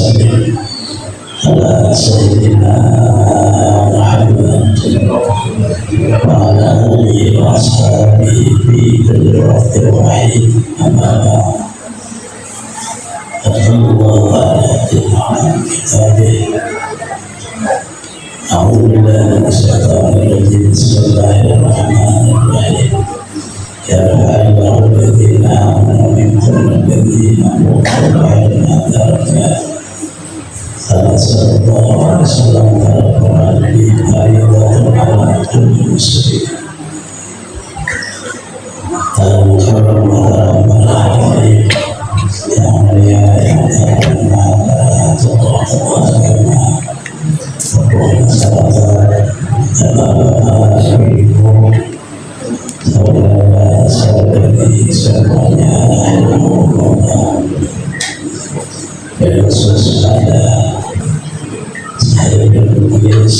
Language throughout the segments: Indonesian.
وسلم على سيدنا محمد وعلى آله وأصحابه في كل وقت وحيد. أما بعد، أدعو الله على كتابه. أعوذ بالله من الشيطان الرجيم. بسم الله الرحمن الرحيم. يرفع الله الذين آمنوا منكم والذين أوتوا العلم درجات. صلى الله عليه وسلم على القرآن أيضا على كل مسلم. المكرم عليه يا مريم يا كريم تطوع وأكرم وقوم صلاة تبارك شريكم saudara saudari semuanya khusus pada saya bertulis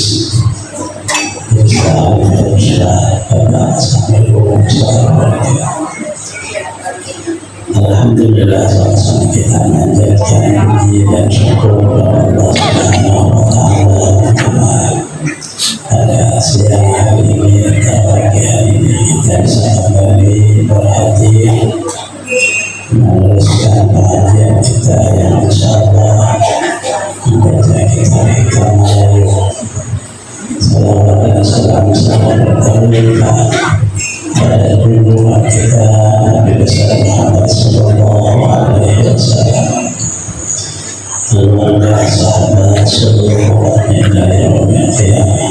bersama Bapak Assalamualaikum warahmatullahi. Alhamdulillah sama-sama kita menjadikan puji dan syukur kepada Allah Subhanahu wa Ta'ala pada siang hari ini atau pagi hari ini kita bisa kembali berhadir meneruskan pengajian kita yang insyaallah membaca kitab hikmah. Salawat dan salam terlimpah pada junjungan kita Nabi besar Muhammad sallallahu alaihi wasallam, keluarga, sahabat, seluruh umatnya dari yaumil qiyamah.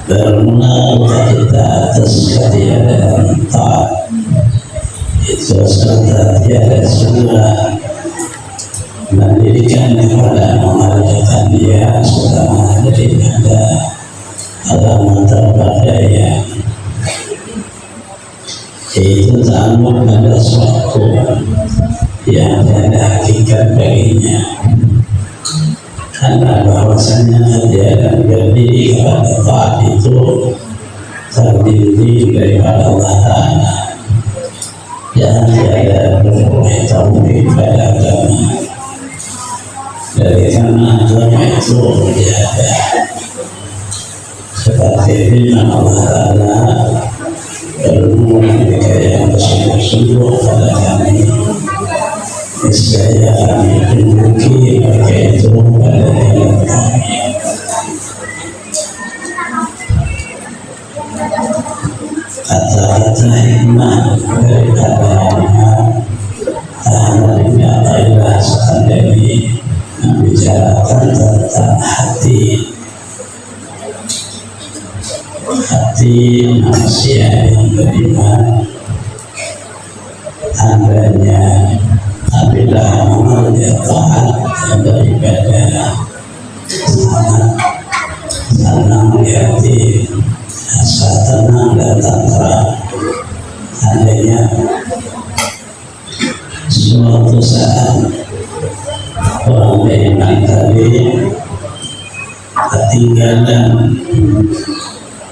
Bermula kita atas ketiadaan taat itu serta tiada sunnah mendirikan kepada mengerjakan dia setengah daripada alamat terbadaya, yaitu ta'amuk pada suatu yang tiada hakikat baginya, karena bahwasanya dia akan berdiri kepada taat itu terdiri daripada Allah Ta'ala dan tiada berboleh taufik pada agama. Dari karena agama itu tiada seperti firman Allah Ta'ala, berumur mereka yang bersungguh-sungguh pada kami, niscaya kami tunjuki mereka itu pada jalan kami. Kata-kata hikmah daripada tahanannya adalah sekali membicarakan tentang hati manusia yang beriman. Andanya apabila mengalir taat dan beribadah sangat senang di hati, rasa tenang dan tentram. Andainya suatu saat orang beriman tadi ketinggalan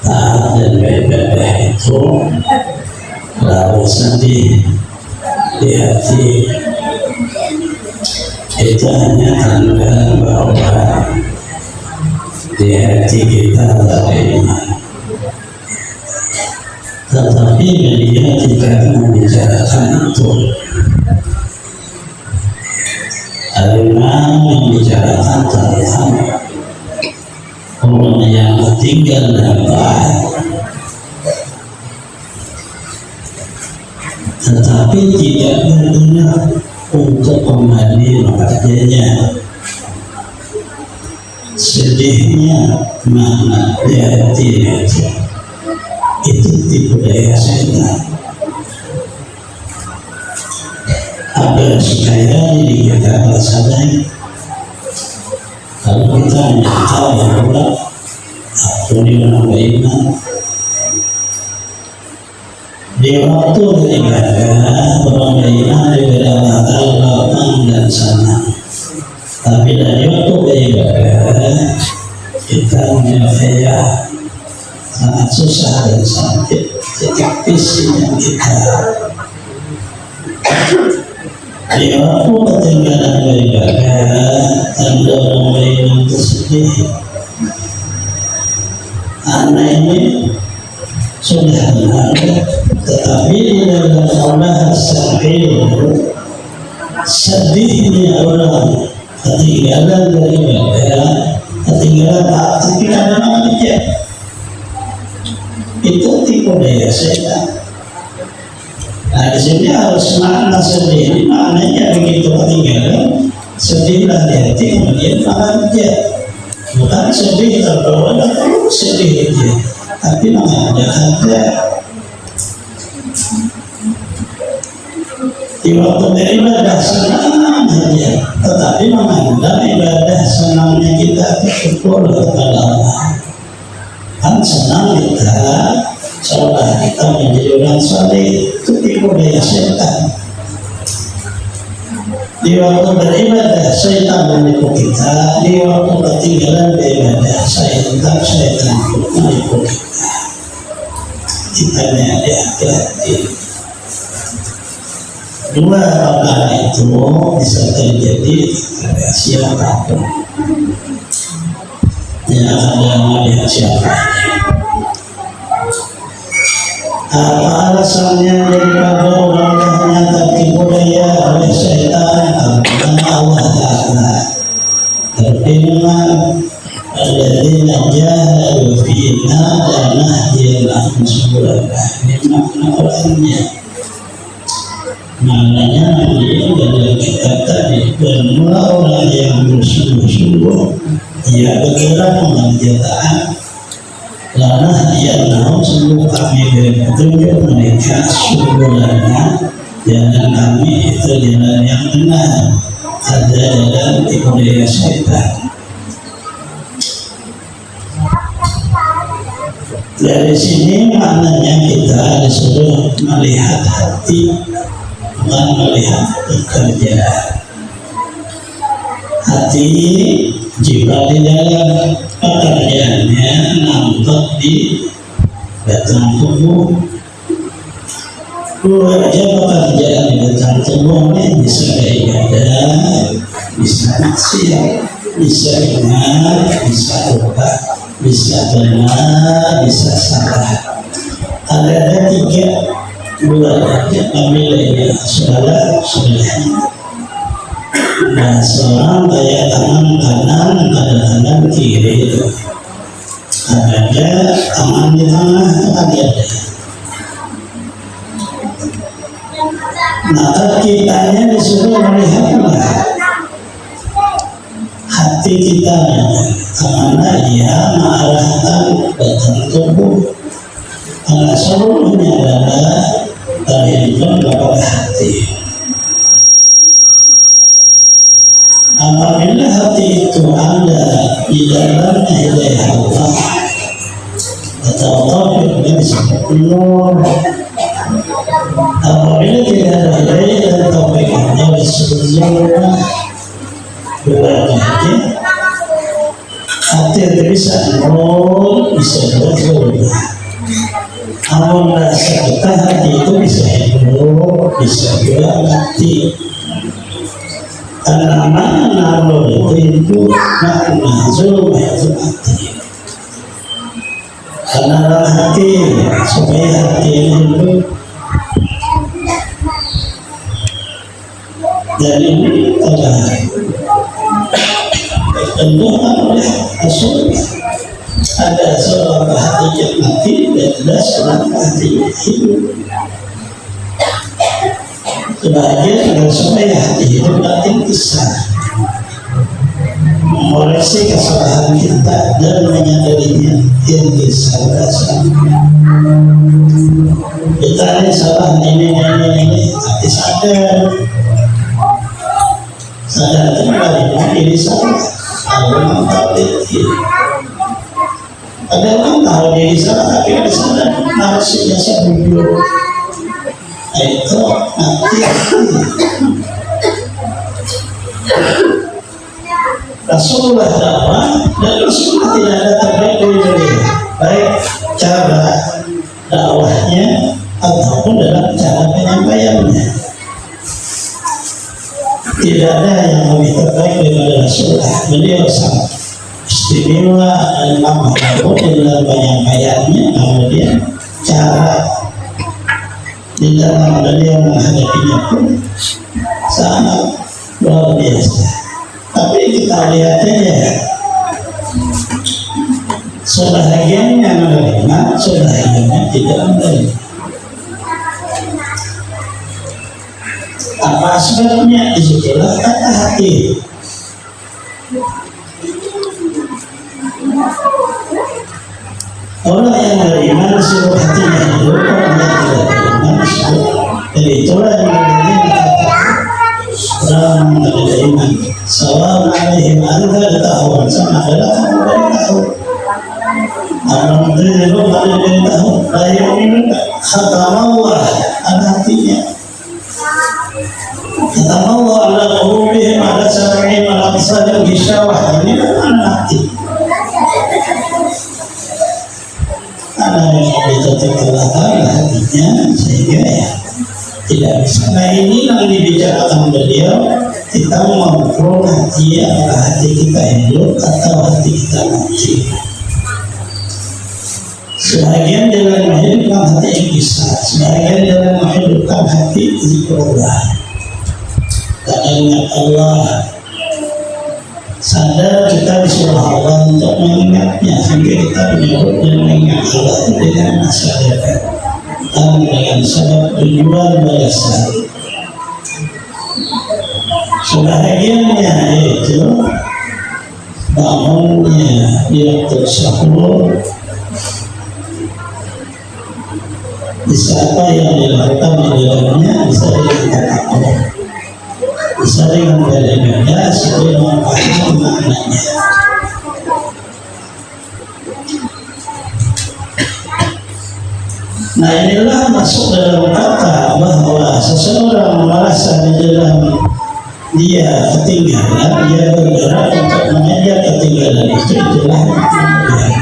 taat dan beribadah itu, lalu sedih di hati, itu hanya tanda bahwa di hati kita tak iman. Tetapi media tidak membicarakan itu. Al-Imam membicarakan tentang orang yang tinggal dan taat, tetapi tidak berniat untuk kembali mengerjanya. Sedihnya mana di hatinya itu tipu daya setan. agar supaya diri kita sadar kalau kita menyangkal bahwa aku beriman di waktu beribadah orang beriman diberi lapang dan senang, tapi dari waktu beribadah kita menyelesaikan sangat susah dan sakit setiap fisiknya kita. Di waktu ketinggalan beribadah tanda orang beriman tersedih. Anak ini sudah benar, tetapi di dalam Allah sedihnya orang ketinggalan beribadah, ketinggalan taat, ketinggalan manusia. Itu tipu daya setan. Nah di sini harus makna sedih. Ini maknanya begitu ketinggalan, sedihlah di hati kemudian bahagia. Bukan sedih terbawa dan sedih dia, tapi mengajak hati. Di waktu beribadah senang saja, tetapi menganggap ibadah senangnya kita bersyukur kepada Allah. Kan senang kita, seolah kita menjadi orang saleh, itu tipu daya setan. Di waktu beribadah setan menipu kita, di waktu ketinggalan beribadah setan menipu kita. Kita hati-hati. Dua perkara itu bisa terjadi pada siapapun. Yang ada melihat siapa. Apa alasannya daripada orang yang tertipu daya oleh syaitan? Karena Allah Ta'ala berfirman, "Alladzina jahadu fina lanahdiyannahum subulana." Ini makna orangnya. Maknanya dia dalam kitab tadi, bermula orang yang bersungguh-sungguh ia bergerak mengerjakan taat, lanah dia tahu sungguh kami beri petunjuk mereka subulana, jalan kami itu jalan yang benar, ada dalam tipu daya syaitan. Dari sini maknanya kita disuruh melihat hati, bukan melihat pekerjaan. Hati jika di dalam pekerjaannya nampak di batang tubuh, dua aja pekerjaan di batang tubuhnya bisa ibadah, bisa maksiat, bisa ingat, bisa lupa, bisa benar, bisa salah. Ada tiga, dua aja pemilihnya saudara. Nah, seorang kayak tangan kanan pada tangan kiri itu ada tangan di tengah itu ada. Maka kitanya disuruh melihatlah hati kita kemana dia mengarahkan batang tubuh, karena seluruhnya adalah terhimpun kepada hati. Apabila hati itu ada di dalamnya hidayah Allah atau taufik dari sebelum, apabila tidak ada hidayah dan taufik dari sebelumnya berarti hati itu bisa nol, bisa berubah. Amal rasa kita hati itu bisa hidup, bisa juga mati. Karena makna nol itu makna zulma itu mati. Karena hati, supaya hati itu dan ini adalah tentukan oleh Rasul. Ada seorang hati yang mati dan ada seorang hati yang hidup. Sebagian agar supaya hati hidup nanti bisa mengoreksi kesalahan kita dan menyadarinya yang disalah. Kita ini salah ini, tapi sadar sadar itu menerima diri salah. Ada orang tahu diri, ada orang tahu diri salah tapi ada sadar harus jasa bujur. Itu nanti Rasulullah dakwah dan Rasulullah tidak ada terbaik dari dunia, baik cara dakwahnya ataupun dalam cara penyampaiannya. Tidak ada yang lebih terbaik daripada Rasulullah. Beliau sangat istimewa dan mampu dalam penyampaiannya, kemudian cara di dalam beliau menghadapinya pun sangat luar biasa. Tapi kita lihat aja, sebahagiannya menerima, sebahagiannya tidak menerima. Apa sebabnya? Disitulah kata hati. Orang yang menerima disuruh hatinya hidup, orang yang tidak menerima disuruh. Jadi itulah yang menerima orang ada iman. Salam alaihim anda tahu sama adalah kamu dari tahu. Alhamdulillah ada dari tahu. Layak minum khatam Allah ada hatinya. Khatam Allah ala qulubihim ala sam'ihim ala absarihim ghishawah. Ini kan hati. Ada yang ditutup hatinya sehingga ya tidak bisa. Nah ini yang dibicarakan beliau, kita mengukur hati apakah hati kita hidup atau hati kita mati. Sebagian dalam menghidupkan hati yang bisa, sebagian dalam menghidupkan hati zikrullah. Dan ingat Allah, sadar kita disuruh Allah untuk mengingatnya sehingga kita menyebut dan mengingat Allah dengan masyarakat dan dengan sebab tujuan balasan. Sebahagiannya itu bangunnya di waktu sahur, bisa apa yang dilakukan di dalamnya bisa dengan Allah, bisa dengan beribadah, bisa dengan paham maknanya. Nah inilah masuk dalam kata bahwa seseorang merasa di dalam dia ketinggalan, dia bergerak untuk mengejar ketinggalan itu, itulah kemuliaan.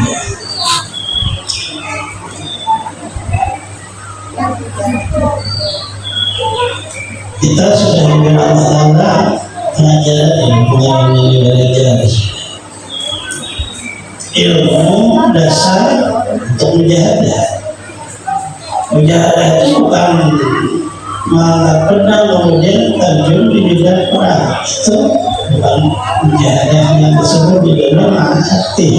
Kita sudah diberi Allah Ta'ala pengajaran yang mengalami belajar ilmu dasar untuk mujahadah. Mujahadah itu bukan pernah kemudian terjun di bidang perang, itu bukan mujahadah yang disebut di dalam hati.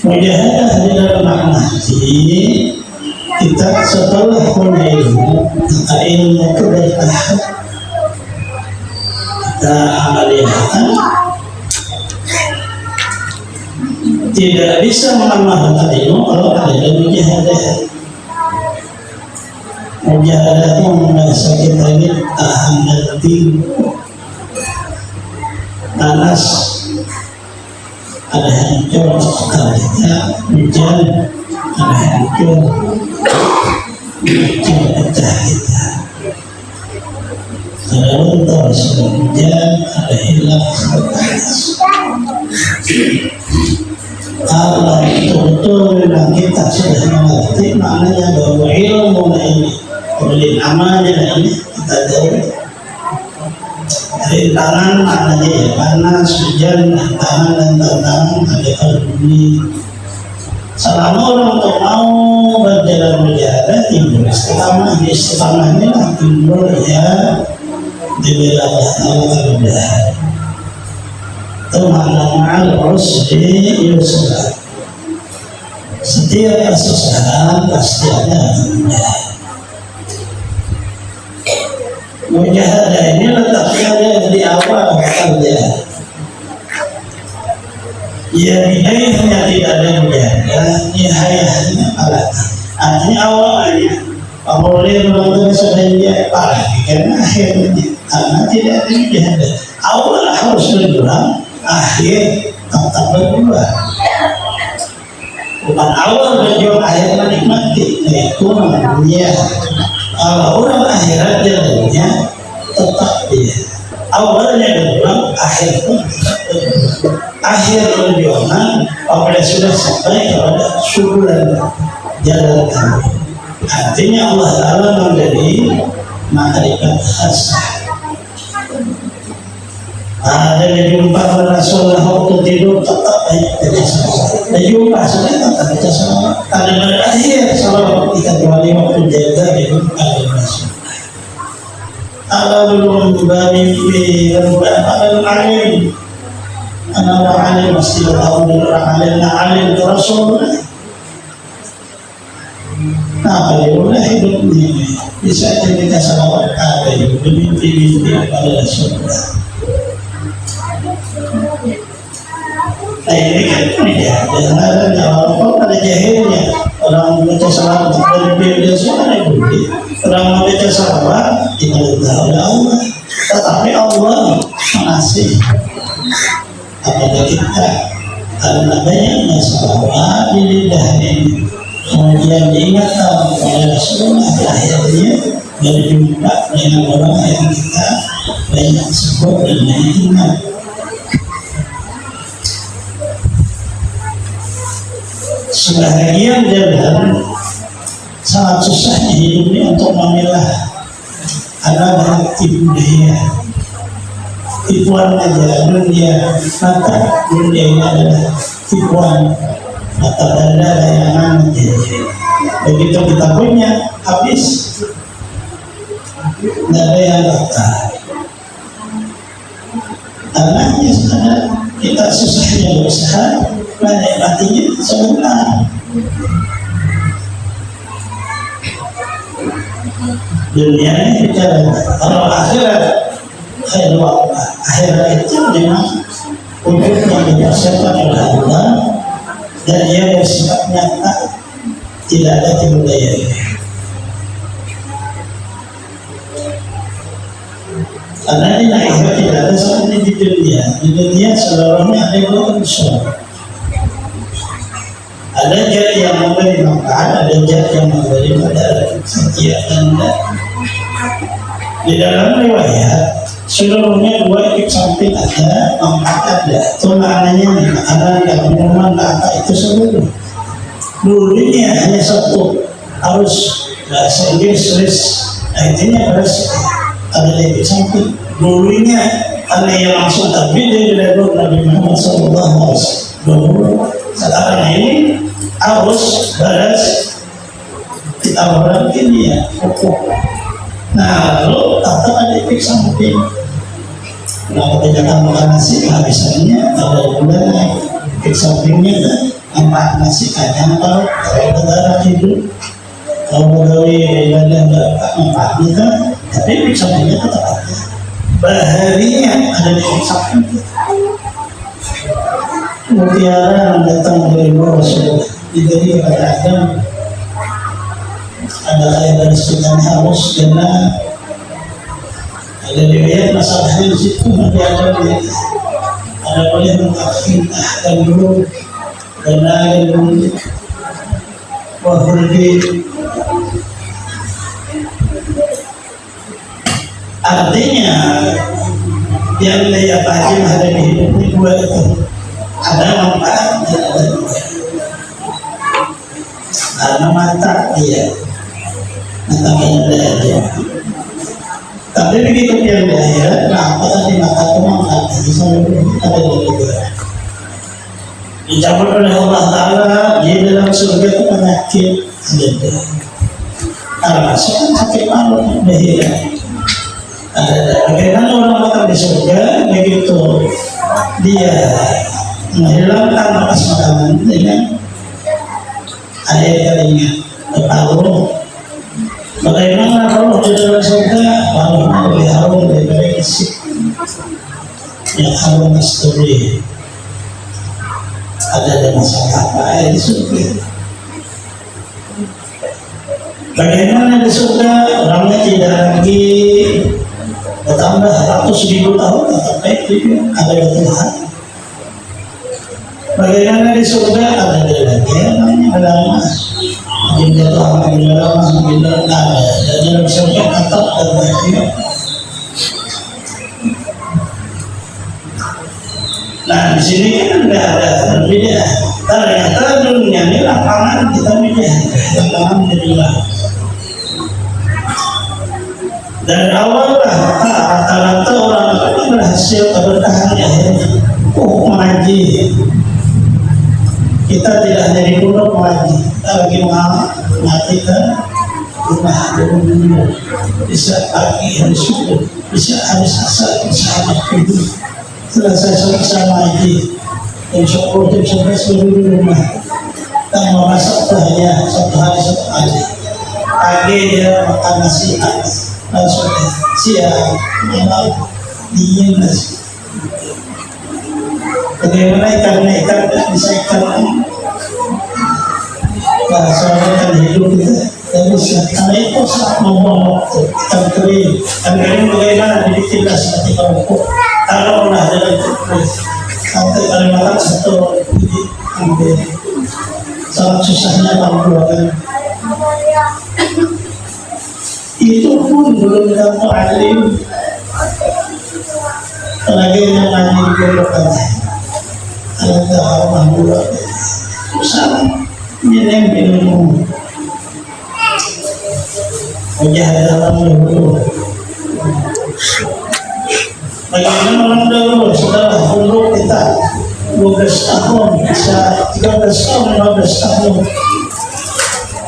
Mujahadah di dalam makna hati, kita setelah punya ilmu, maka ilmu itu bertahap kita amaliyahkan. Tidak bisa mengamalkan ilmu kalau ada mujahadah. Mujahadah itu merasa kita ini tahan letih, panas, ada hancur sekalinya, hujan, ada hancur, pecah kita. Ada luntur, sudah hujan, ada hilang, sudah panas. Kalau betul-betul memang kita sudah mengerti maknanya bahwa ilmu ini, kemudian amalnya ini kita jauh. Rintangan maknanya ya panas, hujan, tantangan dan tantangan ada pada bumi. Selama orang untuk mau berjalan mujahadah timbul istiqamah, di istiqamah inilah timbul ya diberi Allah Ta'ala kemudahan. Itu makna ma'al usri yusra. Setiap kesusahan pasti ada kemudahan. Mujahadah ini letaknya di awal kerja. Ya bidayahnya tidak ada mujahadah, nihayahnya alat. Artinya awalnya Kemudian menonton saudara apalagi karena akhirnya karena tidak ada awal harus berjuang, akhir tetap berjuang. Bukan awal berjuang, akhir menikmati. Itu namanya kalau orang akhirat jalannya tetap dia. Awalnya berjuang, akhir pun tetap berjuang. Akhir perjuangan apabila sudah sampai kepada syukuran jalan kami. Artinya Allah Ta'ala memberi makrifat khas. Ada yang jumpa Rasulullah waktu tidur tetap banyak baca salawat. Dan jumpa sudah tetap baca salawat. Ada berakhir salawat kita kecuali waktu jaga jumpa Rasul. Ala belum mimpi dan alim. Anak alim mesti tahu alim itu Rasulullah. Nah, kalau hidup ini bisa kita salawat ada yang bermimpi-mimpi pada Rasulullah. Nah ini kan tidak ada orang pada jahilnya orang membaca salawat bermimpi dia semua boleh. Orang membaca salawat tidak tahu Allah, tetapi Allah mengasih kepada kita karena banyaknya salawat di lidah ini. Kemudian diingatkan oleh Rasulullah akhirnya berjumpa dengan orang yang kita banyak sebut dan banyak ingat. Sebahagian jalan sangat susahnya hidup ini untuk memilah ada banyak tipu daya, tipuan aja dunia mata dunia ini adalah tipuan mata benda layangan jadi begitu kita punya habis tidak ada yang bakal anaknya sadar kita susahnya berusaha menikmatinya sebentar. Dunia ini bicara kalau akhirat akhirat itu memang untuk yang dipersiapkan oleh Allah dan dia bersifat nyata, tidak ada tipu daya. Karena di akhirat tidak ada seperti di dunia. Di dunia seluruhnya ada yang berusaha. Ada zat yang memberi manfaat, ada zat yang memberi mudarat. Setiap anda di dalam riwayat seluruhnya dua ikut samping ada, manfaat ada. Itu maknanya makanan dan minuman apa itu seluruh. Dulunya hanya satu, harus bahasa Inggris tulis. Artinya beras ada ikut samping. Dulunya ada yang langsung tapi dari Nabi Muhammad SAW. Sekarang ini harus beras kita orang ini ya pupuk. Nah lalu tetap ada ikut samping. Nah ketika makan nasi habisannya ada gulanya, ikut sampingnya ada empat nasi kacang kalau darah hidup kalau pegawai ibadah berapa empatnya tapi ikut sampingnya tetap ada. Baharinya ada ikut samping. Mutiara datang dari Rasulullah diberi kepada Adam. Ada kayak dari sekitar harus karena ada riwayat masalahnya di situ nanti ada boleh mengakhiri dan dulu karena ada dulu wahuldi artinya yang layak aja ada di hidup ini dua itu ada manfaat dan ada dua karena mata dia mata benda aja tapi begitu dia lahir nah apa tadi mata itu manfaat jadi sampai ada dua dicabut oleh Allah Ta'ala di dalam surga itu penyakit ada termasuk sakit malu bahaya ada bagaimana orang makan di surga begitu dia menghilangkan bekas makanan dengan air keringat bertaruh. Bagaimana kalau di dalam surga malunya lebih harum daripada isi yang harum istri ada masalah apa di surga Bagaimana di surga orangnya tidak lagi bertambah ratus ribu tahun atau itu ada Tuhan. Bagaimana di surga ada lagi namanya agama. Jadi alhamdulillah ada. Jadi dalam surga tetap ada. Nah di sini kan ada berbeda. Ternyata dunia ini lapangan kita beda. Lapangan jadilah. Dari awal lah rata-rata orang itu berhasil keberkahannya. Mengaji. Kita tidak hanya di pondok mengaji. Kita lagi mengajikan rumah dulu. Bisa pagi hari subuh, bisa hari asar, bisa hari subuh. Selesai selesai mengaji. Jam 10 jam 11 baru di rumah. Kita mau masak bahaya satu hari satu kali. Pagi dia makan nasi panas. Langsung siang malam dingin nasi. Bagaimana ikan bisa ikan soalnya ikan hidup kita tidak bisa. Karena itu sangat membuang waktu. Ikan kering bagaimana dibikin seperti kerupuk. Kalau pernah ada sampai kali makan satu biji ambil sangat susahnya membuatkan. Itu pun belum tentu alim. Lagi yang ngaji di pondok aja. Ada alhamdulillah. Salah minum ilmu. Mujahadah dulu. Bagaimana orang dahulu setelah umur kita 12 tahun, bisa 13 tahun, 15 tahun.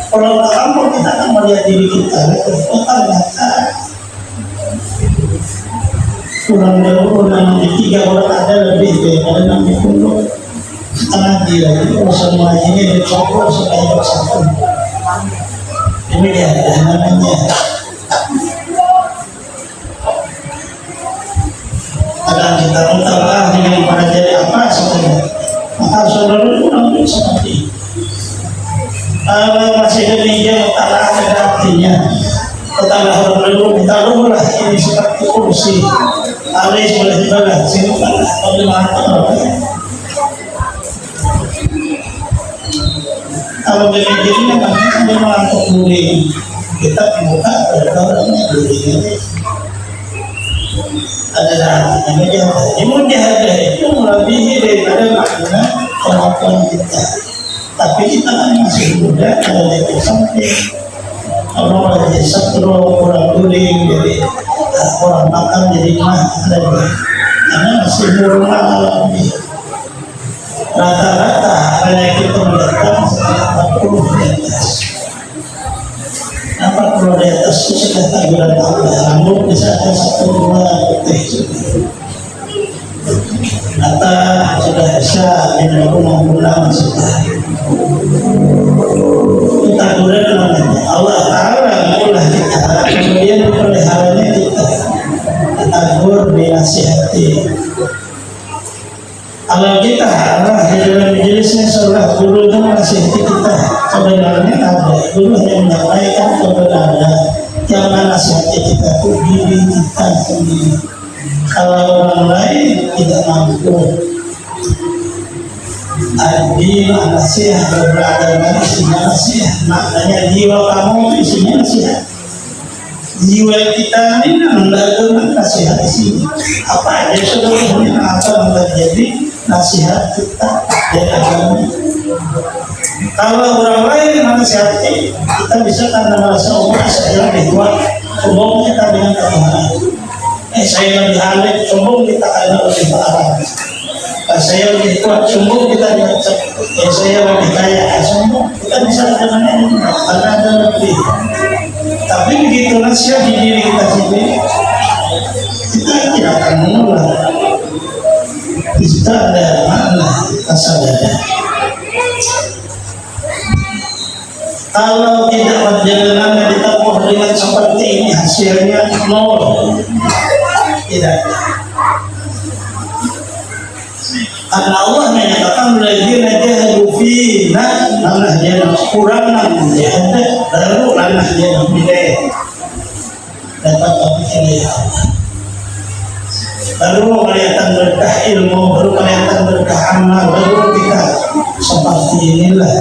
Kalau kamu kita akan melihat diri kita, ternyata kurang dahulu namanya 3 orang ada lebih daripada namanya puluh. Tangan dia itu semua ini dicoba supaya bersatu. Ini dia namanya. Kadang kita minta dengan pada jadi apa sebenarnya. Maka saudara kurang seperti kalau masih demikian tak ada artinya. Tetangga orang dulu minta dulu lah ini seperti kursi. Alis boleh dibalas sini mana bagaimana? Kalau begini namanya memang untuk guling. Kita dibuka ada orangnya guling. Ada namanya mujahadah itu melebihi daripada makna kemampuan kita. Tapi kita kan masih muda, ada level sampai orang lagi setro, orang guling, jadi orang makan jadi mah ada karena masih normal lebih. Rata-rata penyakit itu mendatang sekitar 40 di atas. 40 di atas itu sudah takbiran Allah. Rambut bisa ada 1-2 putih juga. Mata sudah bisa 50 bulan sudah. Kita kuda namanya Allah Ta'ala mulai kita, kemudian pemeliharanya kita tegur dinasihati. Kalau kita Allah di dalam majelisnya seolah guru itu menasihati kita, sebenarnya ada guru yang menyampaikan kebenaran, yang menasihati kita itu diri kita sendiri. Kalau orang lain tidak mampu, Adi nasihat beragama isinya nasihat, maknanya jiwa kamu isinya nasihat. Jiwa kita ini mendagang nasihat di sini. Apa aja sebenarnya akan menjadi nasihat kita dari agama. Kalau orang lain menasihati, kita bisa karena merasa saya lebih kuat, sombong kita dengan ketahanan. Saya lebih alim, sombong kita karena lebih parah. Saya lebih kuat, sombong kita dengan saya lebih kaya, sombong kita bisa dengan ini karena ada lebih. Tapi begitu nasihat di diri kita sendiri, kita tidak akan menolak. Kita ada makna kesadaran. Kalau tidak perjalanan ditempuh dengan seperti ini, hasilnya nol. Tidak. Karena Allah menyatakan ladzina jahadu fina lanahdiyanahum kurang namun jahada baru lanahdiyanahum hidayah dapat hidayah Allah. Baru kelihatan berkah ilmu, baru kelihatan berkah amal, baru kita seperti inilah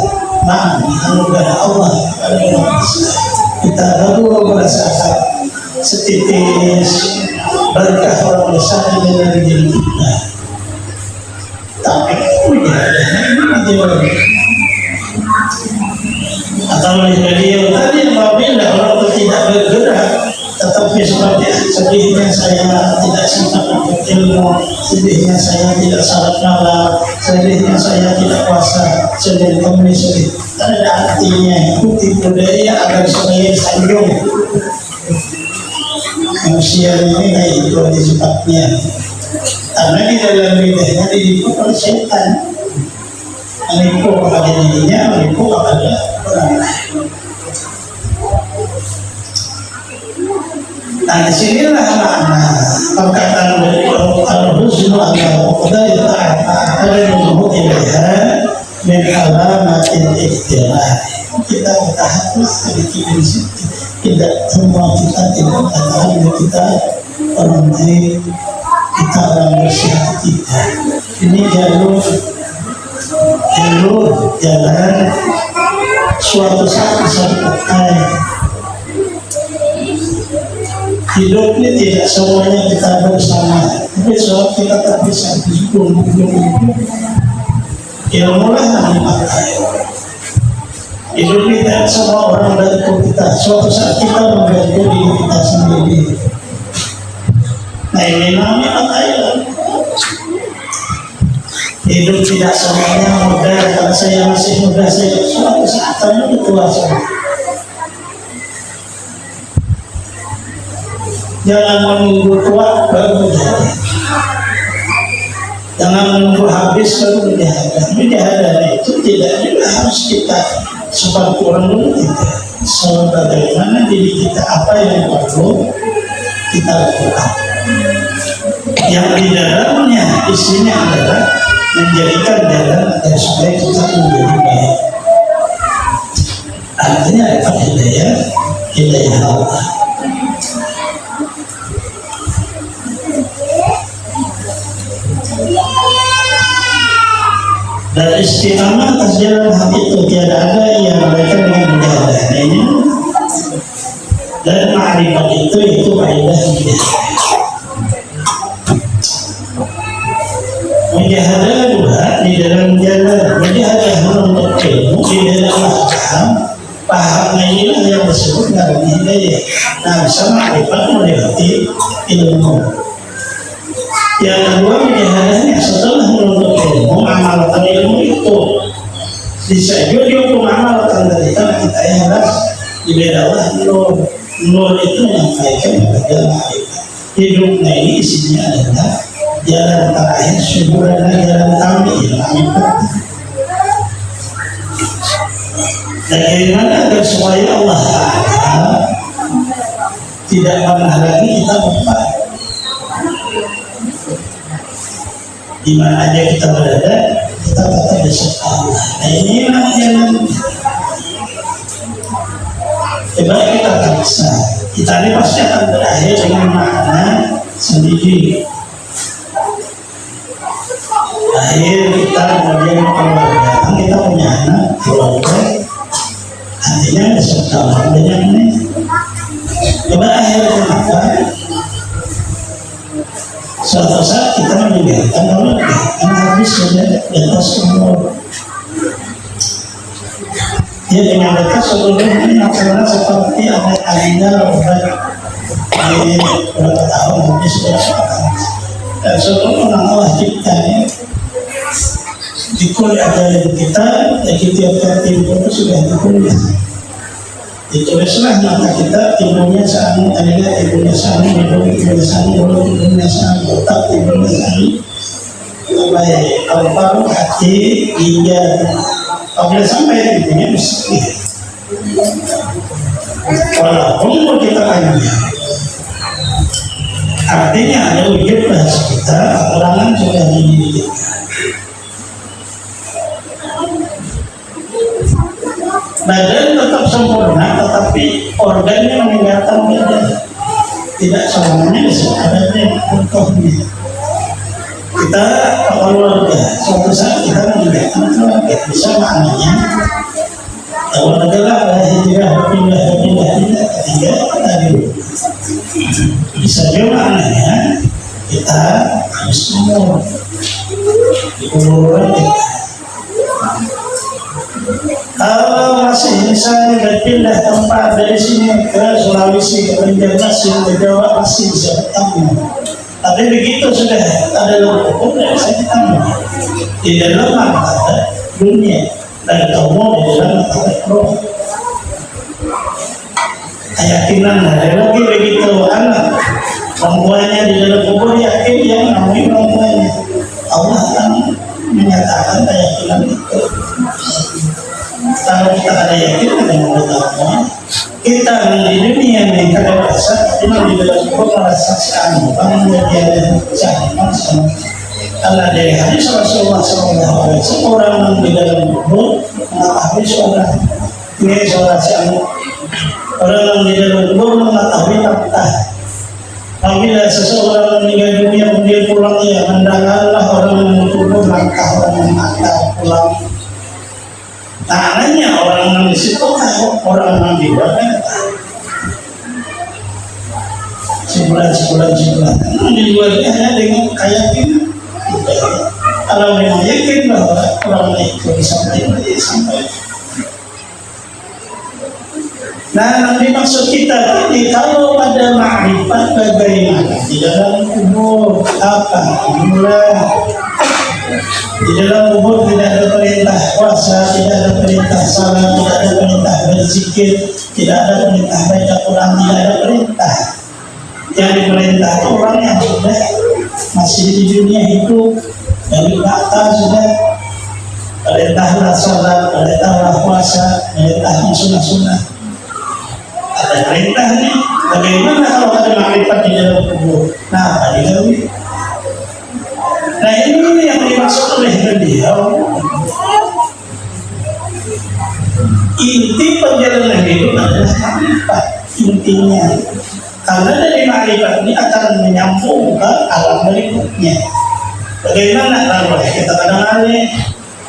anugerah Allah kepada manusia. Kita baru merasakan setitis berkah orang besar dalam diri kita. Tapi atau beliau tadi apabila orang itu tidak bergerak, tetapi seperti sedihnya saya tidak sempat untuk ilmu, sedihnya saya tidak salat malam, sedihnya saya tidak puasa, sedih kami sedih. Ada artinya ikuti budaya agar supaya sanjung. Manusia ini kayak itu di sifatnya. Karena di dalam bidahnya ditipu oleh setan, menipu kepada dirinya, menipu kepada orang lain. Nah, disinilah makna perkataan dari al-husnu al-qadar ada yang ilaiha min alamatil ikhtilaf. Kita bertahanlah sedikit di situ. Tidak semua kita tidak katakan kita orang baik, kita orang bersih kita. Ini jalan suatu saat bisa dipakai. Hidup ini tidak semuanya kita bersama, tapi soal kita tak bisa dihubung. Ilmu lah yang dipakai. Hidup ini tidak semua orang bantu kita. Suatu saat kita membantu diri kita sendiri. Nah ini namanya pakai. Hidup tidak semuanya mudah. Kalau saya masih muda, saya suatu saat saya tua semua. Jangan menunggu tua baru berjalan. Jangan menunggu habis baru berjalan. Berjalan itu tidak juga harus kita seperti orang dulu kita. Sebagaimana diri kita apa yang perlu kita lakukan. Yang di dalamnya isinya adalah menjadikan jalan agar supaya kita menjadi baik. Artinya dapat hidayah Allah. Dan istiqamah atas jalan hak itu tiada ada yang mereka dengan mujahadahnya. Dan ma'rifat itu faedah mujahadah juga di dalam jalan mujahadah menuntut ilmu di dalam pahamnya inilah yang disebut dengan hidayah. Nah, bisa ma'rifat melewati ilmu. Yang kedua mujahadahnya setelah menuntut ilmu, amalkan ilmu itu bisa juga dihukum amalkan dari tanah kita yang harus dibedalah nur itu yang kaitan kepada ma'rifat. Hidupnya ini isinya adalah jalan terakhir syukuran jalan kami ma'rifat. Dan bagaimana agar supaya Allah tidak pernah lagi kita lupa. Di mana aja kita berada, kita tetap bersama Allah. Nah ini yang coba kita bisa. Kita ini pasti akan berakhir dengan makna sendiri. Akhir kita kemudian keluarga, kita punya anak keluarga, artinya beserta Allah banyak ini. Coba akhir kenapa? Suatu saat kita meninggalkan Allah, karena habis sudah di atas umur. Dia dengan dekat sebelumnya karena seperti ada Alina ini berapa tahun habis berapa tahun. Dan sebelum Allah ciptanya di kuliah dari kita, dari tiap-tiap timur itu sudah dikuliah. Ditulislah maka kita ibunya sami, adanya ibunya sami, ibunya sami, ibunya sami, otak ibunya sami, baik, paru-paru, hati, ginjal. Apabila sampai ibunya mesti. Walaupun kita hanya, artinya ada wujud bahasa kita, keterangan sudah dimiliki. Badan tetap sempurna, tetapi organnya meninggalkan badan. Tidak selamanya ada contohnya. Kita keluarga, suatu saat kita meninggalkan keluarga, bisa maknanya kalau adalah hijrah pindah ketiga tadi. Bisa juga maknanya kita harus umur di umuran kita. Kalau masih misalnya berpindah tempat dari sini ke Sulawesi, ke Banjarmasin, ke Jawa, masih bisa bertemu. Tapi begitu sudah ada hukum, tidak bisa bertemu. Di dalam mata dunia dan kamu di dalam mata roh. Keyakinan ada lagi begitu anak orang tuanya di dalam kubur, yakin dia menemui orang tuanya. Allah akan menyatakan keyakinan itu. Kalau kita ada yakin dengan agama, kita di dunia ini kada rasa, cuma di dalam kubur merasakan pengajian syahman sama. Kalau dari hadis Rasulullah SAW, seorang yang di dalam kubur mengetahui suara, ini suara siapa? Orang yang di dalam kubur mengetahui fakta. Apabila seseorang meninggal dunia kemudian pulang, ya mendengarlah orang yang kubur langkah orang yang mata pulang. Tangannya orang yang di situ tahu, orang yang di luar kan sebulan. Di luarnya hanya dengan keyakinan. Kalau memang yakin bahwa orang itu disampaikan, dia sampai. Nah, nanti maksud kita ini kalau pada ma'rifat bagaimana di dalam kubur apa? Di dalam kubur tidak ada perintah puasa, tidak ada perintah salat, tidak ada perintah berzikir, tidak ada perintah baca Quran, tidak ada perintah. Yang diperintah itu orang yang sudah masih di dunia hidup, dari kata sudah perintahlah salat, perintahlah puasa, perintahnya sunnah. Ada perintah nih, bagaimana kalau ada makrifat di dalam kubur? Nah, apa dilalui? Nah, ini yang dimaksud oleh beliau. Inti perjalanan hidup adalah makrifat intinya. Karena dari makrifat ini akan menyambung ke alam berikutnya. Bagaimana kalau kita kadang-kadang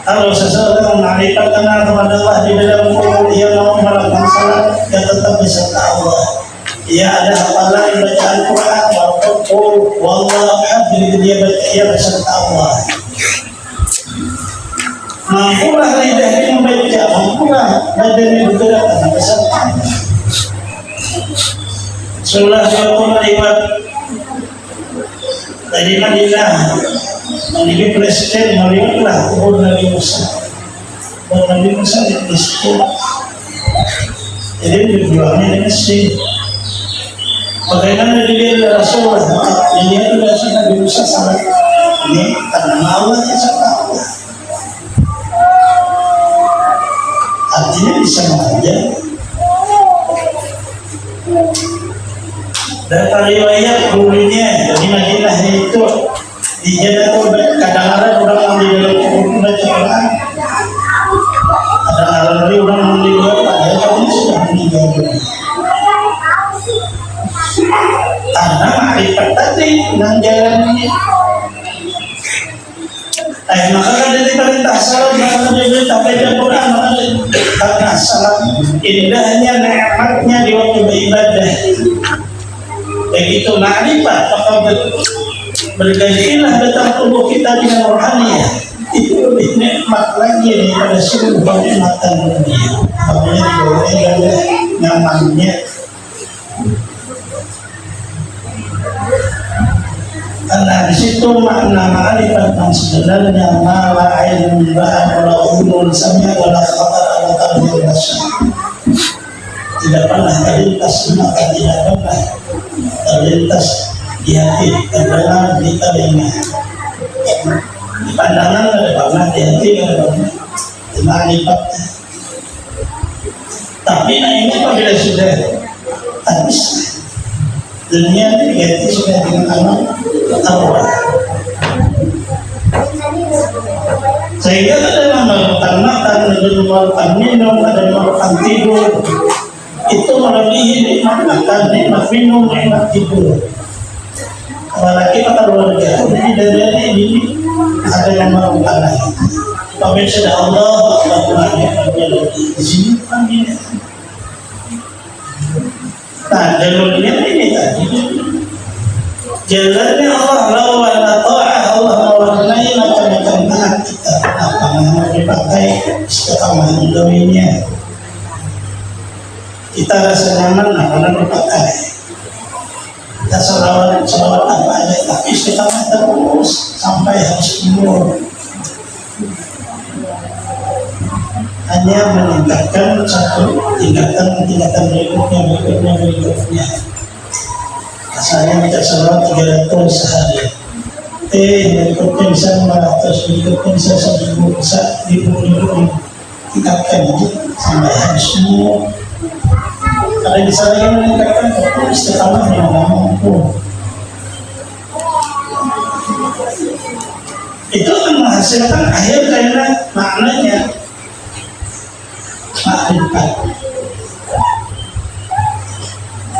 kalau seseorang makrifat kenal kepada Allah di dalam kubur, dia mau melakukan salat, dia tetap bisa tahu Allah. Dia ada hafalan bacaan Quran, walaupun wallahu ahad, dia baca, dia bisa tahu Allah. Mampulah lidahnya membaca, mampulah badannya bergerak, karena bisa tahu. Surah Al-Quran lewat dari Madinah menjadi presiden, melihatlah kubur Nabi Musa. Dan Nabi Musa di Mesir, jadi berjuangnya di Mesir. Bagaimana dilihat Rasulullah? Dilihat Nabi Musa sangat ini karena Allah yang tahu. Artinya bisa mengajar. Dan riwayat dulunya dari Madinah itu dijaga kadang-kadang orang di dalam kubur baca Quran, kadang-kadang orang di luar padahal kami sudah meninggal dunia. Karena makrifat tadi yang jalannya. Maka kan dari perintah salat, maka dari perintah baca Quran, maka karena salat indahnya nikmatnya di waktu beribadah. Begitu makrifat, maka bergantilah datang tubuh kita dengan rohaniah. Itu lebih nikmat lagi daripada seluruh kenikmatan dunia. Makanya diboleh ada nyamannya. Karena di situ makna makrifat yang sebenarnya la ainun ra'at wala udhun sami'at wala khatar ala qalbi bashar. Tidak pernah terlintas di mata, tidak pernah terlintas di hati, terdengar di telinga. Di pandangan ada pernah, di hati ada pernah, di makrifat. Tapi ini apabila sudah habis dunia ini diganti sudah dengan alam Allah. Sehingga ada yang melakukan makan, ada yang melakukan minum, ada yang melakukan tidur. Itu melebihi nikmat makan, nikmat minum, nikmat tidur. Apalagi kata keluarga, jadi dari ini ada yang melakukan lagi. Tapi sudah Allah melakukan di sini kan ini. Nah, jalurnya ini tadi. Jalannya Allah lawan ta'ah Allah mewarnai macam-macam taat kita. Apa yang dipakai istiqamah doinya. Kita rasa nyaman apa yang dipakai. Kita selawat apa aja, tapi istiqamah terus sampai habis umur. Hanya meningkatkan satu tingkatan berikutnya. Asalnya kita selawat 300 sehari. Berikutnya bisa 500, berikutnya bisa 1000, bisa 1000. Tingkatkan aja sampai habis umur. Ada bisa lagi meningkatkan istiqamah yang mampu. Itu akan menghasilkan akhir karena maknanya makrifat.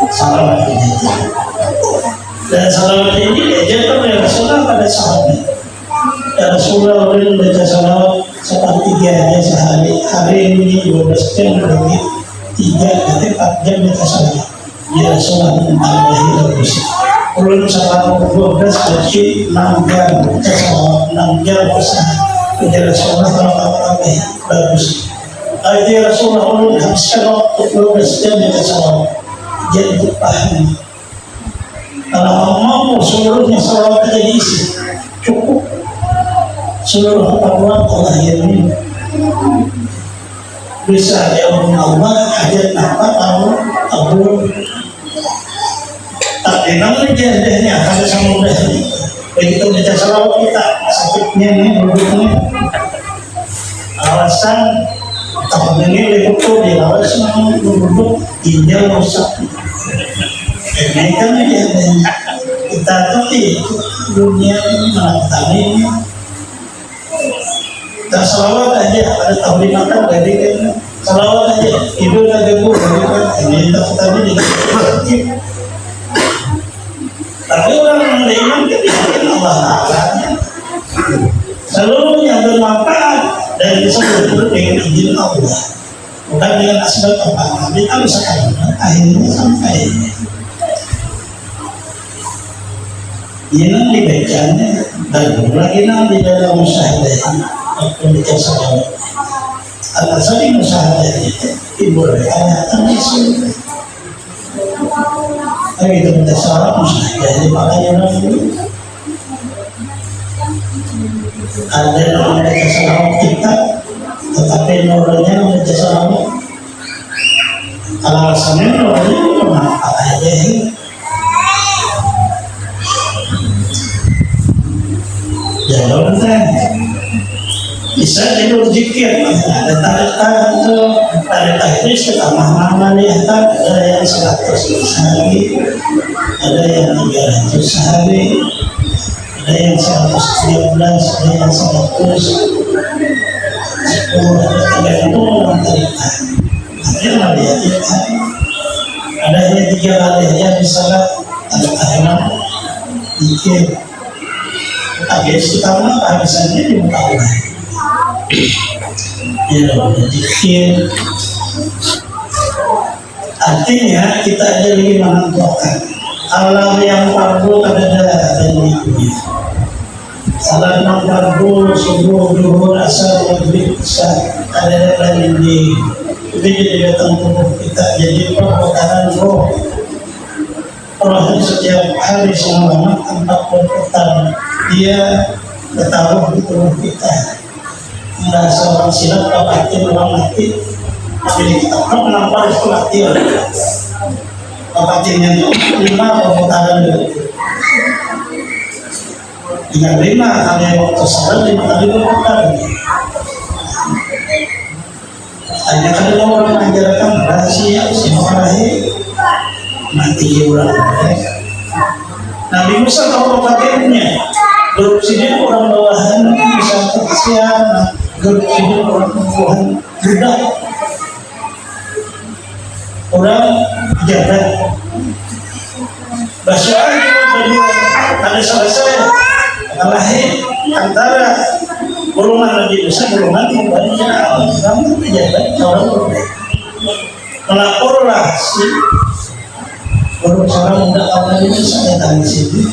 Salawat ini. Dan salawat ini diajarkan oleh Rasulullah pada sahabat. Ya Rasulullah boleh membaca salawat sepertiga aja sehari. Hari ini 12 jam lagi 3 4 jam baca salawat. Ya Rasulullah mentambahi bagus. Belum salawat 12 berarti 6 jam baca salawat, 6 jam bersama. Ya Rasulullah kalau apa bagus. Ya Rasulullah belum habiskan waktu 12 jam baca salawat. Jadi paham. Kalau mau seluruhnya salawat aja diisi cukup. Seluruh perbuatan Allah ini bisa diampuni Allah, hajat apa kabul. Tapi namanya jadinya harus mudah. Begitu baca salawat kita sakitnya nih duduknya. Alasan tahun ini itu dilawas duduk ginjal rusak. Ini kan kita tuh di dunia ini melakukan ini. Dan salawat aja ada tahu dimakan dari kan salawat aja itu udah ganggu dari kan ini tadi dikit. Tapi orang yang beriman kebiasaan Allah Taala seluruhnya bermanfaat dan disebut dengan izin Allah, bukan dengan asbab apa. Tapi kalau sekarang akhirnya sampai ini dibacanya dan lagi nanti dalam musyahadah waktu baca salawat. Alasan musyahadah itu dibolehkan isu. Tapi itu baca salawat musyahadah jadi makanya nanti ada yang baca salawat kita, tetapi nurnya baca salawat. Alasannya nurnya apa aja ya? Jalur kan bisa jalur zikir, ada tarik-tarik itu, tarik-tarik itu istiqamah mana nih? Ada yang 100 sehari, ada yang 300 sehari, ada yang 113, ada yang 110, ada itu orang tarik-tarik. Akhirnya lihat itu, ada yang 3 kali aja bisa tarik-tarik zikir. Tapi istiqamah kehabisannya di muka Allah. Ya, zikir. Artinya kita aja lagi menentukan alam yang fardu ada dan ibunya. Salat yang fardu subuh, zuhur, asar, maghrib, isya ada dan di itu jadi datang tubuh kita jadi perputaran roh. Roh setiap hari selama 40 petang dia bertaruh di tubuh kita. Merasa orang silap, orang mati, tapi kita pun nampak itu latihan. Bapatinnya itu 5 perputaran dulu. Dengan 5 kali waktu salat 5 kali perputaran. Hanya kalau orang mengajarkan rahasia, simulahi mati orang. Nabi Musa tahu bapatinnya. Grup sini orang bawahan bisa kasihan, grup sini orang bawahan budak, orang jabat. Basuhan berdua ada selesai lahir antara golongan lebih besar, golongan yang banyak orang pejabat, orang berbeda. Melaporlah si baru seorang muda awal ini saya tanya sini.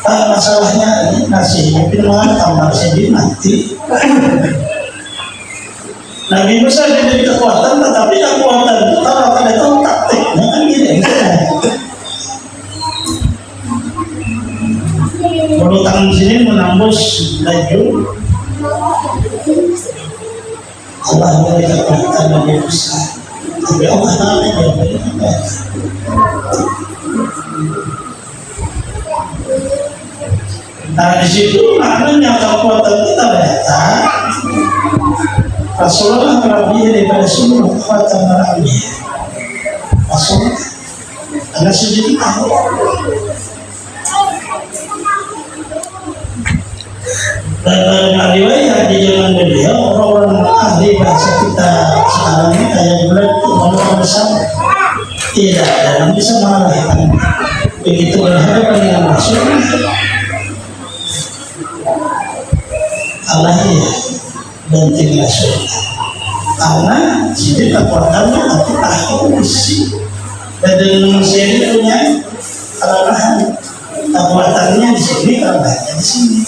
Masalahnya nasinya firman kamar sendiri mati. Nabi Musa diberi kekuatan, tetapi kekuatan itu kalau ada tahu taktiknya kan gini. Kalau tangan sini menembus laju, Allah memberi kekuatan Nabi Musa. Tapi Allah namanya beri nah di situ maknanya kekuatan kita datang Rasulullah lebih daripada seluruh kekuatan Nabi Rasulullah ada sedikit tahu dan dalam riwayat di zaman beliau orang-orang ahli bahasa kita sekarang ini kayak bulan itu orang bersama tidak dalam bisa mengalahkan begitu berhadapan dengan Rasulullah Allah ya dan tinggal surga karena jadi kekuatannya nanti tahu isi dan manusia ini punya kelemahan kekuatannya di sini kelemahannya di sini.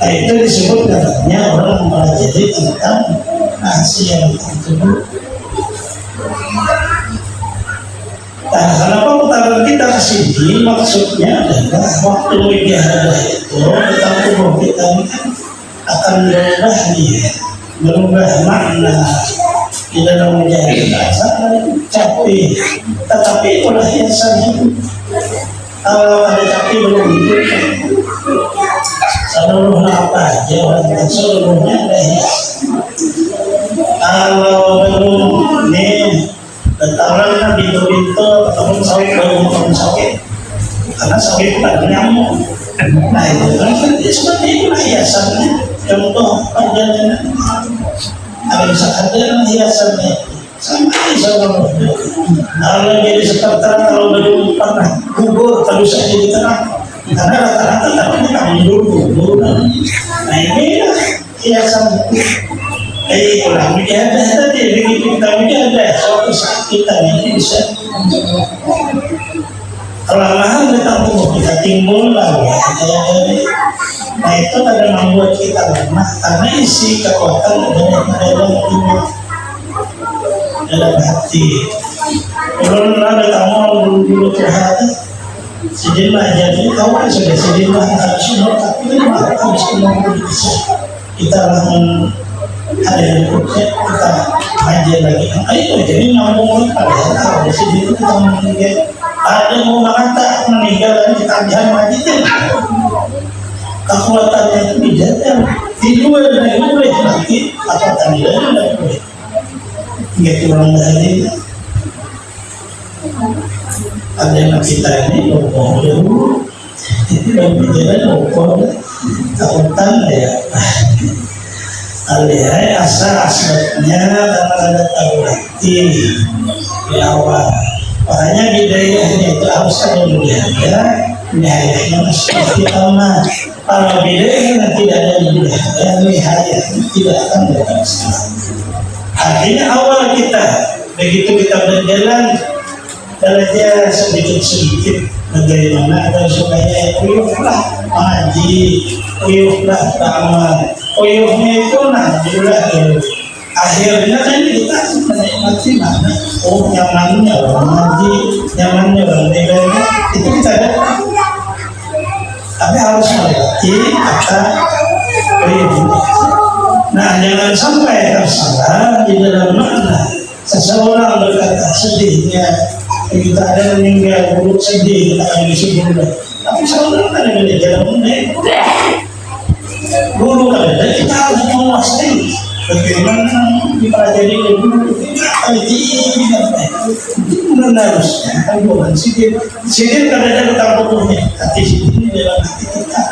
Nah, itu disebut katanya orang mempelajari tentang rahasia yang tertutup. Nah, kenapa putaran kita ke sini maksudnya adalah waktu mujahadah itu tentang tubuh kita ini kan akan berubah makna di dalam mujahadah capek, tetapi itulah hiasannya. Kalau ada capek belum itu seluruhnya apa aja orang seluruhnya ada hiasan. Kalau belum nih letakkan pintu-pintu ataupun sawit baru sawit karena sawit pada nyamuk. Nah itu kan seperti itulah hiasannya. Contoh perjalanan ada bisa ada hiasannya sama seluruhnya. Kalau jadi seperti kalau belum pernah gugur terus saja di tengah karena rata-rata tapi kami dulu. Nah ini hiasan. Ulang mujahadah tadi begitu kita mujahadah suatu saat kita ini bisa kelemahan tentang tubuh kita timbul lagi. Nah itu kadang membuat kita lemah karena isi kekuatan dalam tubuh dalam hati. Belum ada tamu dulu terhadap sejumlah jadi tahu kan sudah sejumlah harus tapi harus kita langsung ada yang kita kaji lagi. Itu jadi nyambung pada di sini kita meninggal. Ada mau mengata meninggal dan kita jangan mati itu. Kekuatannya itu dijadikan tidur dari boleh nanti apa tadi dari boleh. Gitu orang dari ada yang kita ini bohong dulu. Itu yang berjalan bohong. Kekuatan ya. Alihai asal-asalnya karena ada tahu hati di awal. Makanya bidayahnya itu harus ada bidayah, bidayahnya masih utama. Kalau bidayahnya tidak ada bidayah tidak akan datang Islam. Artinya awal kita, begitu kita berjalan belajar sedikit-sedikit bagaimana agar supaya uyuhlah mengaji, uyuhlah beramal. Uyuhnya itu juga akhirnya kan kita menikmati mana nyamannya orang ngaji, nyamannya orang belajar itu kita dapat. Tapi harus melewati kata uyuhnya. Nah jangan sampai tersalah di dalam makna seseorang berkata sedihnya kita ada meninggal buruk sedih kita akan disebut. Tapi seorang ada belajar guru ada kita harus menguasai bagaimana dipelajari guru harusnya kan bukan sidir kadang-kadang tentang tubuhnya hati sini dalam hati kita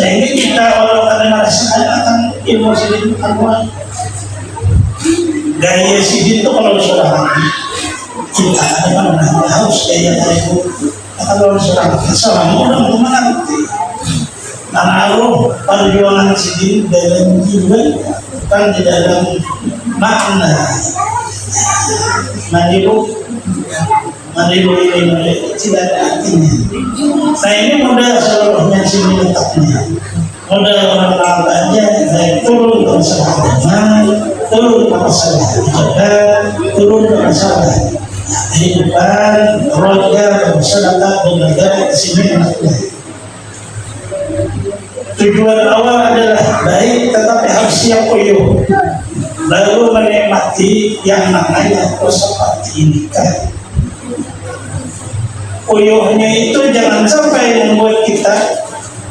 Sehingga kita walau karena akan ilmu sidin anuan gaya sidin itu kalau seorang kita ada mana harus gaya itu kalau seorang salah orang mengerti naruh perjuangan sidin dalam jiwa kan di dalam makna Maribu ini tidak ada artinya. Nah ini modal seluruhnya sini letaknya. Modal orang aja baik turun ke masalah agama, turun ke masalah ibadah, turun ke masalah kehidupan, keluarga, masyarakat, dan negara di sini enaknya. Tujuan awal adalah baik, tetapi harus siap uyuh. Lalu menikmati yang namanya seperti ini kan. Uyuhnya itu jangan sampai membuat kita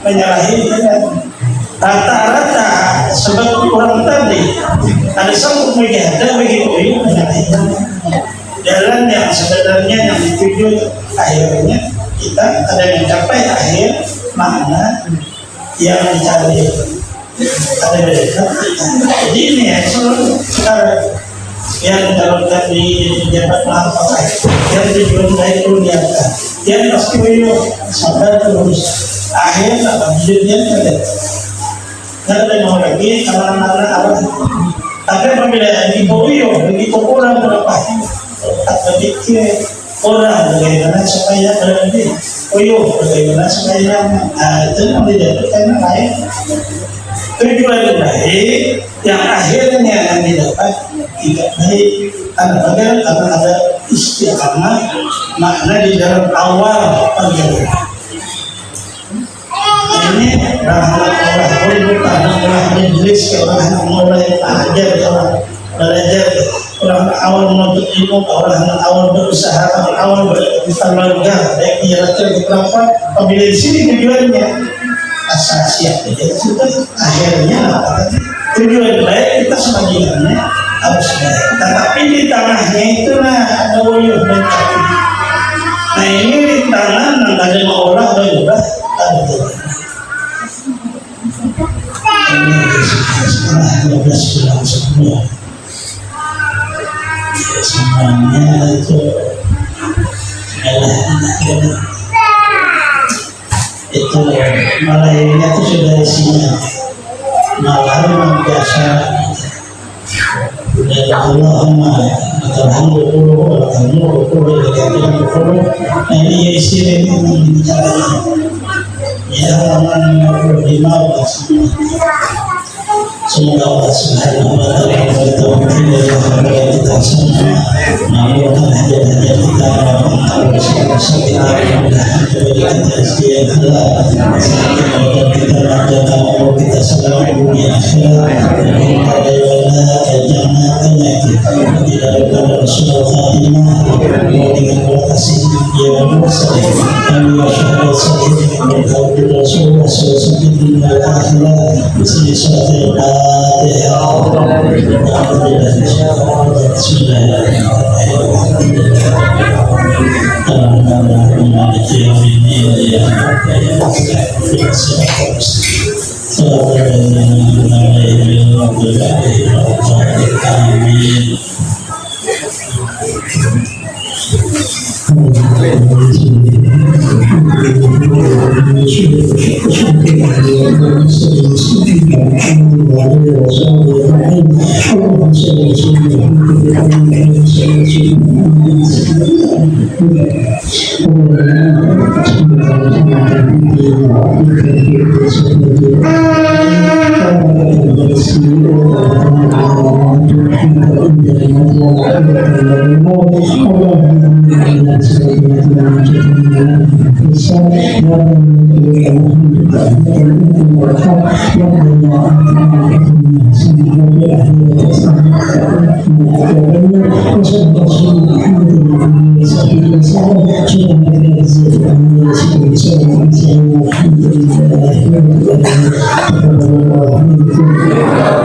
menyalahi rata-rata sebab orang tadi ada sanggup menjaga begitu uyuh menyalahi jalan yang sebenarnya yang dituju akhirnya kita ada mencapai akhir makna yang dicari ada mereka. Jadi ini ya sekarang yang mencalonkan di pejabat apa yang tujuan baik niatkan yang pasti uyuh sabar terus akhir apa hidupnya ada nggak mau lagi kemana-mana arah tapi apabila begitu uyuh begitu kurang berapa atau pikir orang bagaimana supaya berhenti uyuh bagaimana supaya itu yang didapatkan lain tujuan baik yang akhirnya yang didapat tidak baik karena ada istiqamah makna di dalam awal perjalanan. Ini orang Inggris orang mulai ajar orang belajar orang awal menuntut ilmu orang awal berusaha awal berkeluarga baik kira-kira berapa apabila di sini tujuannya asal siap jadi sudah akhirnya tujuan baik kita sebagiannya harus baik tetapi di tengahnya itu ada uyuh dan capek. Nah ini rintangan yang ada orang dan juga ada ini setelah 12 bulan sebelum semuanya itu itu malayanya itu sudah isinya malam biasa dari Allahumma nah ini isinya ini bicaranya ya Allah semoga Allah Subhanahu wa ta'ala bertaufiq kepada kita semua mengabulkan hajat-hajat kita dan bersama-sama kita rezeki yang halal semoga kita menjaga umur kita selama dunia akhirat dan kita daripada jannah kita tidak daripada Rasulullah Fatimah dengan berkasih dia berkasih kami masyarakat sahih berkata Rasulullah SAW di akhirat di suatu Alhamdulillah